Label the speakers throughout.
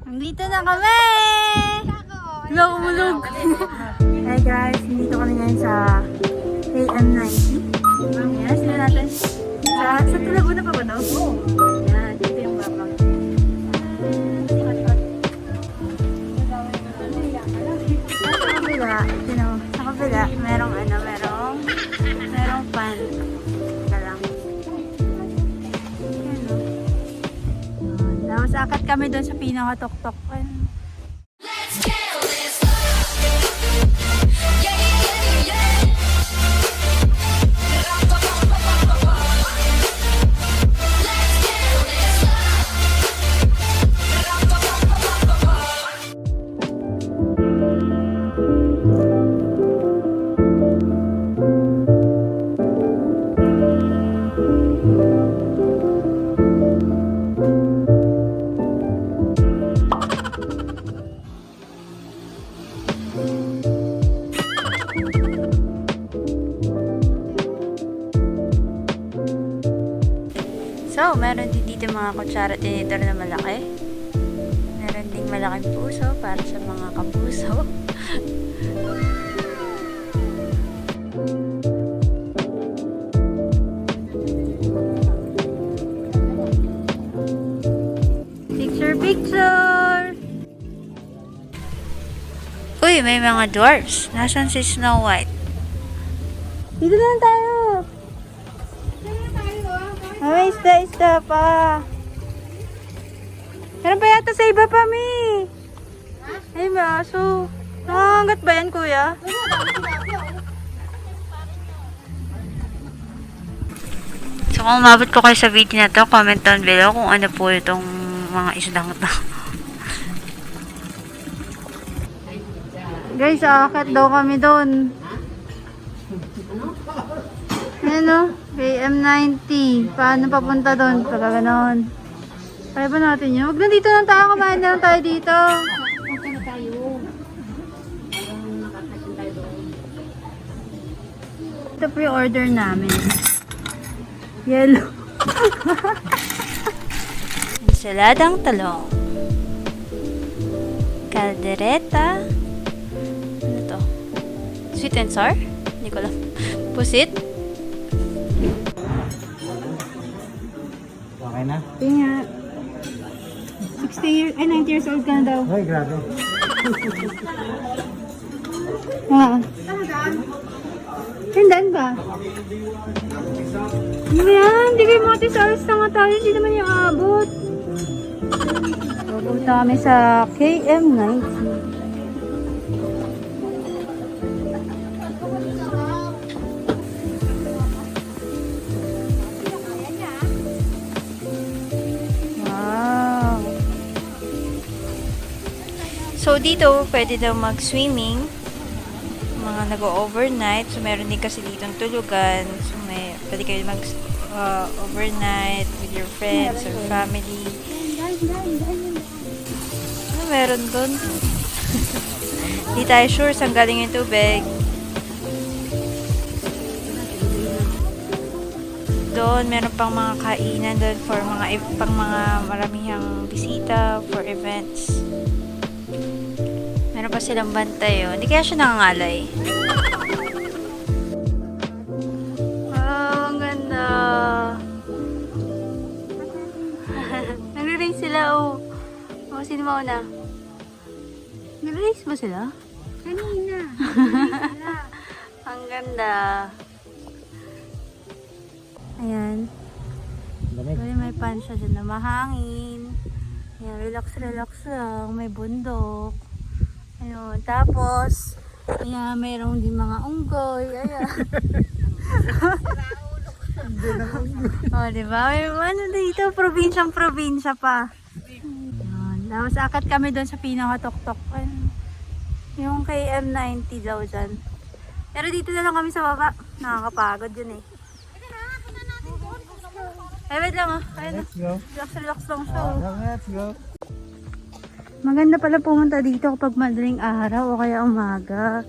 Speaker 1: Nandito na kami! Lumulog! Hi guys, nandito kami ngayon sa KM90. Yes, sila natin. Sa Laguna pa ba ito? Oo. Yan, dito yung babang. Sa kabila, merong pan. Teka lang. Tapos akat kami doon sa pinaka-tok-tok. So, meron din dito mga kutsara tinidor na malaki. Meron ding malaking puso para sa mga kapuso. Picture! Uy, may mga dwarfs. Nasaan si Snow White? Dito lang tayo. May isda pa. Meron pa yata sa iba pa, Mi. Ay, maso. Hanggat ba yan, kuya? So, kung umabot ko kayo sa video na to, comment down below kung ano po itong mga isdang to. Guys, aakyat daw kami doon. Ano? KM90. Paano papunta doon? Pagka ganon. Kaya ba natin yun? Huwag na dito lang tayo. Kumain na lang tayo dito.
Speaker 2: Punta na tayo. Parang nakakasin tayo doon.
Speaker 1: Ito po yung order namin. Yellow. Ensaladang talong. Caldereta. Ano to? Sweet and sour? Hindi ko alam. Pusit.
Speaker 3: Okay na?
Speaker 1: Tinga. 90 years old ka na daw.
Speaker 3: Ay, grabe.
Speaker 1: Tindan ba? Ano yan? Hindi kayo matisalis na nga tayo. Hindi naman yung abot. Pupunta kami sa KM90. So, dito, pwede daw mag-swimming. Mga nag-overnight. So, meron din kasi ditong tulugan. So, pwede kayo mag-overnight with your friends or family. Ano meron doon? Hindi tayo sure saan galing yung tubig. Doon, meron pang mga kainan doon for pang mga maramihang bisita for events. Meron pa silang bantay, oh. Hindi kaya siya nangangalay. Wow, ang ganda. Nagre-race sila, oh. Oh, sino mauna? Nagre-race ba sila?
Speaker 2: Kanina.
Speaker 1: Ang ganda. Ayan. May pan siya dyan na mahangin. Ayan, relax lang. May bundok. Ayun, tapos, ayan, mayroong din mga unggoy, ayan. O, diba? May ano dito, probinsya pa. Ayan, tapos akat kami doon sa pinaka-tok-tok. Yung KM90 daw dyan. Pero dito na lang kami sa baba. Nakakapagod yun eh. Ay, wait lang, oh. Ayun,
Speaker 3: Let's go.
Speaker 1: relax lang siya.
Speaker 3: Let's go.
Speaker 1: Maganda pala pumunta dito kapag madaling araw o kaya umaga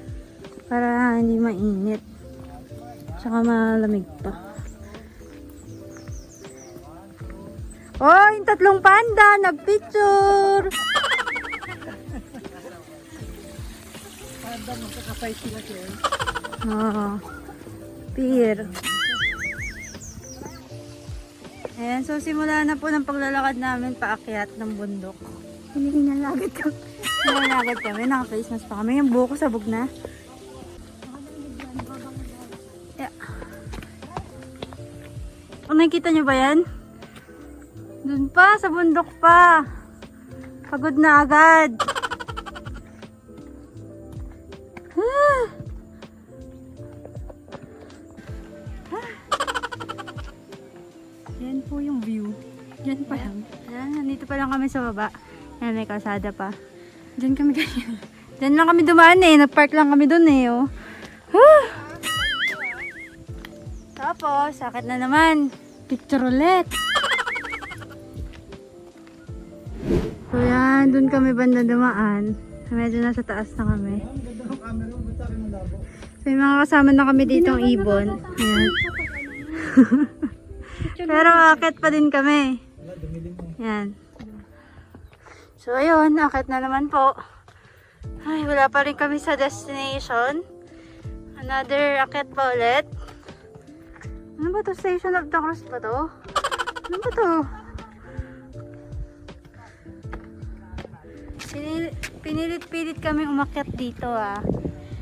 Speaker 1: para hindi mainit tsaka malamig pa. Oh, yung tatlong panda nagpicture.
Speaker 2: magkakapay sila siya.
Speaker 1: Oo. Pier. Ayan, so simula na po ng paglalakad namin paakyat ng bundok. Hinihingalagad kami. Hinihingalagad kami, naka-face mask pa kami. Yung buko sabog na. Yeah. Kung nakikita nyo ba yan? Dun pa, sa bundok pa. Pagod na agad. Yan po yung view. Yan pa lang. Yan, nandito pa lang kami sa baba. Yan, may kalsada pa. Diyan kami ganyan. Diyan lang kami dumaan eh. Nag-park lang kami dun eh. Oh. Tapos, sakit na naman. Picture ulit. So yan, dun kami banda dumaan. Medyo nasa taas na kami. So yung mga kasama na kami ditong ibon. Ayan. Pero akit pa din kami. Yan. So ayun, akit na naman po. Ay, wala pa rin kami sa destination. Another akit pa ulit. Ano ba to? Station of the Cross ba to? Ano ba to? Pinilit-pilit kami umakyat dito ah.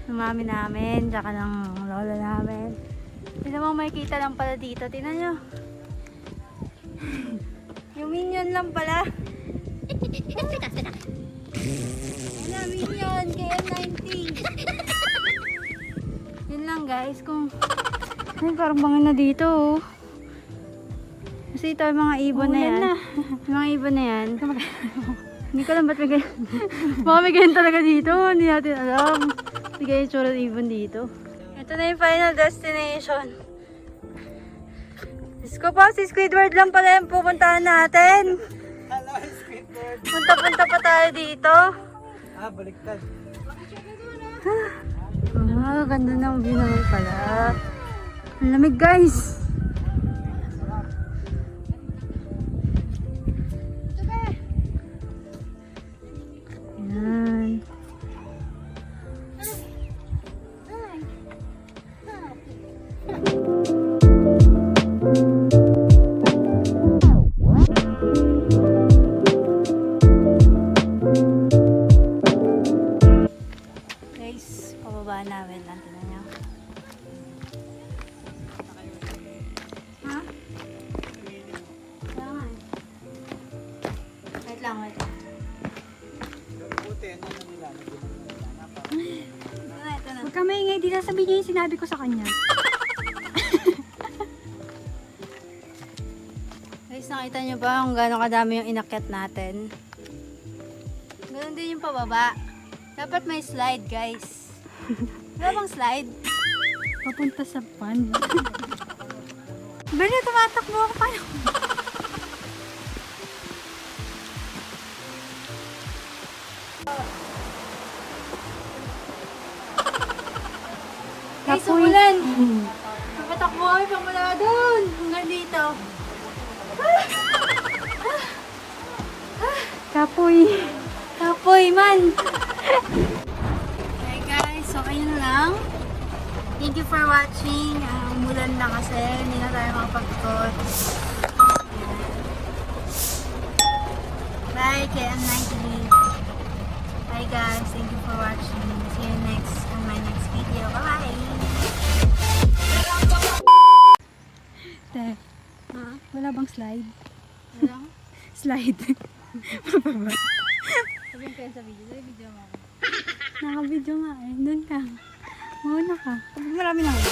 Speaker 1: Ng mami namin, tsaka ng lola namin. Hindi namang makikita lang pala dito. Tingnan nyo. Yung minion lang pala. Wala minion, KM90. Yun lang guys, kung... Ay, parang bangin na dito oh. Kasi ito yung mga ibon na yan. Yung mga ibon na yan. Hindi ko alam ba't may ganyan. Baka may ganyan talaga dito. Hindi natin alam. Hindi ganyan tsura ng ibon dito. Ito na yung final destination. Diyos ko po, si Squidward lang pala yung pupuntahan natin.
Speaker 3: Hello, Squidward.
Speaker 1: Punta-punta pa tayo dito.
Speaker 3: Ah, baliktad.
Speaker 1: Ah, ganda ng view naman pala. Ang lamig guys. Yan. Guys, pababa namin. Nandun na niya. Ha? Wait lang, wait lang.
Speaker 3: Buti, ano na nila?
Speaker 1: Ito na.
Speaker 2: Huwag ka maingay, di sasabihin niya yung sinabi ko sa kanya.
Speaker 1: Guys, nakita nyo ba kung gano'ng kadami yung inakyat natin? Ganun din yung pababa. Dapat may slide, guys. Wala bang slide?
Speaker 2: Papunta sa pond.
Speaker 1: Bali, tumatakbo ako pa. Guys, umulan. Nakatakbo kami pa mula doon. Hanggang dito.
Speaker 2: Kapoy.
Speaker 1: Kapoy man. Okay guys, so ayun lang. Thank you for watching. Umulan na kasi, hindi na tayo makapag-ikot. Bye, KM90. Bye guys, thank you for watching. See you next on my next video. Bye-bye!
Speaker 2: Te, wala bang slide?
Speaker 1: Ano?
Speaker 2: Slide.
Speaker 1: Sabihin ko yan sa video. Sa video mo ako.
Speaker 2: Naka-video nga eh. Doon ka. Mauna ka.
Speaker 1: Marami na ako.